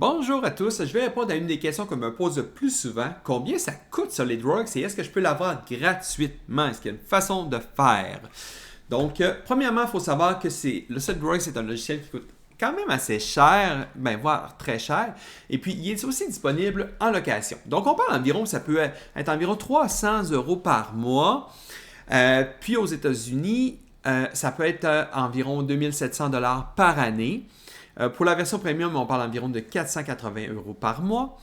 Bonjour à tous, je vais répondre à une des questions qu'on me pose le plus souvent. Combien ça coûte SolidWorks et est-ce que je peux l'avoir gratuitement? Est-ce qu'il y a une façon de faire? Donc, premièrement, il faut savoir que le SolidWorks est un logiciel qui coûte quand même assez cher, voire très cher. Et puis, il est aussi disponible en location. Donc, on parle environ, ça peut être environ 300 € par mois. Puis, aux États-Unis, ça peut être environ 2700 $ par année. Pour la version premium, on parle environ de 480 € par mois.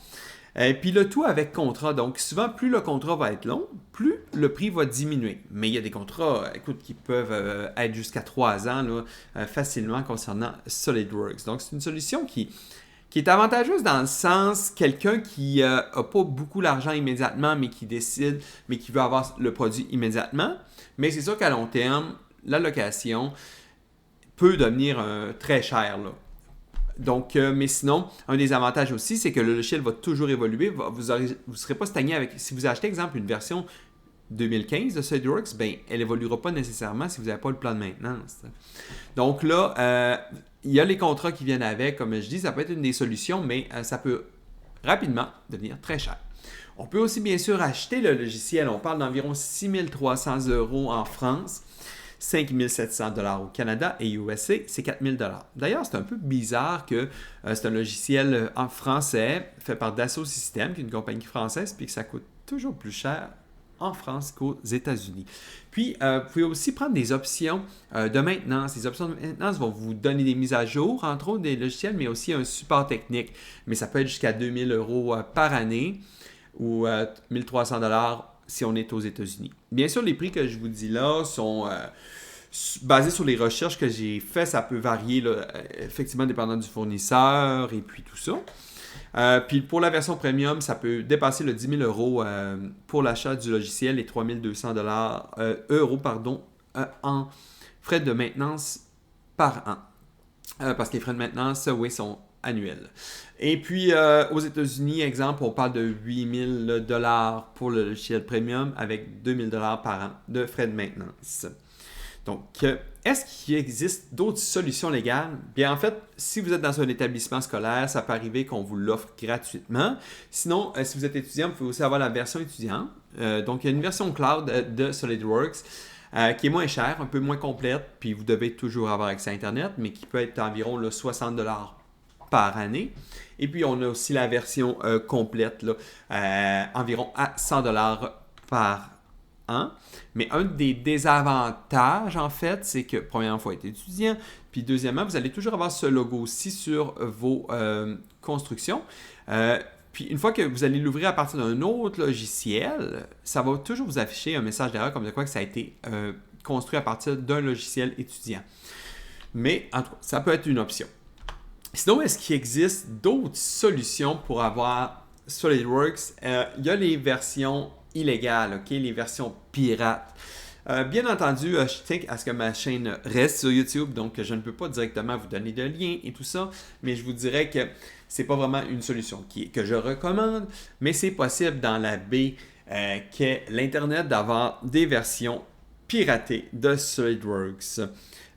Puis le tout avec contrat. Donc souvent, plus le contrat va être long, plus le prix va diminuer. Mais il y a des contrats, qui peuvent être jusqu'à 3 ans là, facilement concernant SolidWorks. Donc c'est une solution qui est avantageuse dans le sens, quelqu'un qui n'a pas beaucoup d'argent immédiatement, mais qui décide, mais qui veut avoir le produit immédiatement. Mais c'est sûr qu'à long terme, la location peut devenir très cher, là. Donc, mais sinon, un des avantages aussi, c'est que le logiciel va toujours évoluer. Vous ne serez pas stagné avec. Si vous achetez, exemple, une version 2015 de SolidWorks, elle n'évoluera pas nécessairement si vous n'avez pas le plan de maintenance. Donc là, il y a les contrats qui viennent avec, comme je dis, ça peut être une des solutions, mais ça peut rapidement devenir très cher. On peut aussi bien sûr acheter le logiciel. On parle d'environ 6300 € en France. 5 700 $ au Canada et USA, c'est 4 000 $. D'ailleurs, c'est un peu bizarre que c'est un logiciel en français fait par Dassault Systèmes, qui est une compagnie française, puis que ça coûte toujours plus cher en France qu'aux États-Unis. Puis, vous pouvez aussi prendre des options de maintenance. Les options de maintenance vont vous donner des mises à jour, entre autres des logiciels, mais aussi un support technique. Mais ça peut être jusqu'à 2 000 € par année ou 1 300 $ si on est aux États-Unis. Bien sûr, les prix que je vous dis là sont basés sur les recherches que j'ai faites. Ça peut varier là, effectivement dépendant du fournisseur et puis tout ça. Puis pour la version premium, ça peut dépasser le 10 000 € pour l'achat du logiciel et 3 200 € en frais de maintenance par an. Parce que les frais de maintenance, oui, sont annuels. Et puis, aux États-Unis, exemple, on parle de 8 000 $ pour le logiciel premium avec 2 000 $ par an de frais de maintenance. Donc, est-ce qu'il existe d'autres solutions légales? Bien, en fait, si vous êtes dans un établissement scolaire, ça peut arriver qu'on vous l'offre gratuitement. Sinon, si vous êtes étudiant, vous pouvez aussi avoir la version étudiante. Donc, il y a une version cloud de SolidWorks qui est moins chère, un peu moins complète, puis vous devez toujours avoir accès à Internet, mais qui peut être environ 60 $ par année. Et puis, on a aussi la version complète, là, environ à 100 $ par an. Mais un des désavantages, en fait, c'est que, premièrement, il faut être étudiant. Puis, deuxièmement, vous allez toujours avoir ce logo-ci sur vos constructions. Puis, une fois que vous allez l'ouvrir à partir d'un autre logiciel, ça va toujours vous afficher un message d'erreur comme de quoi que ça a été construit à partir d'un logiciel étudiant. Mais, en tout cas, ça peut être une option. Sinon, est-ce qu'il existe d'autres solutions pour avoir SolidWorks? Il y a les versions illégales, les versions pirates. Bien entendu, je tiens à ce que ma chaîne reste sur YouTube, donc je ne peux pas directement vous donner de lien et tout ça, mais je vous dirais que c'est pas vraiment une solution que je recommande, mais c'est possible dans la baie qu'est l'Internet d'avoir des versions piratées de SolidWorks.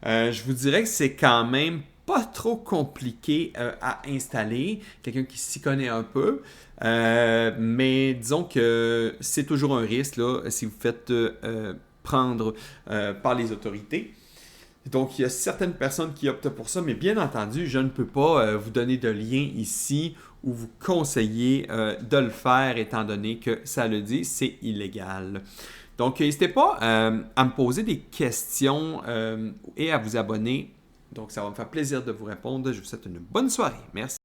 Je vous dirais que c'est quand même pas trop compliqué à installer, quelqu'un qui s'y connaît un peu, mais disons que c'est toujours un risque là, si vous faites prendre par les autorités. Donc, il y a certaines personnes qui optent pour ça, mais bien entendu, je ne peux pas vous donner de lien ici ou vous conseiller de le faire étant donné que ça le dit, c'est illégal. Donc, n'hésitez pas à me poser des questions et à vous abonner. Donc, ça va me faire plaisir de vous répondre. Je vous souhaite une bonne soirée. Merci.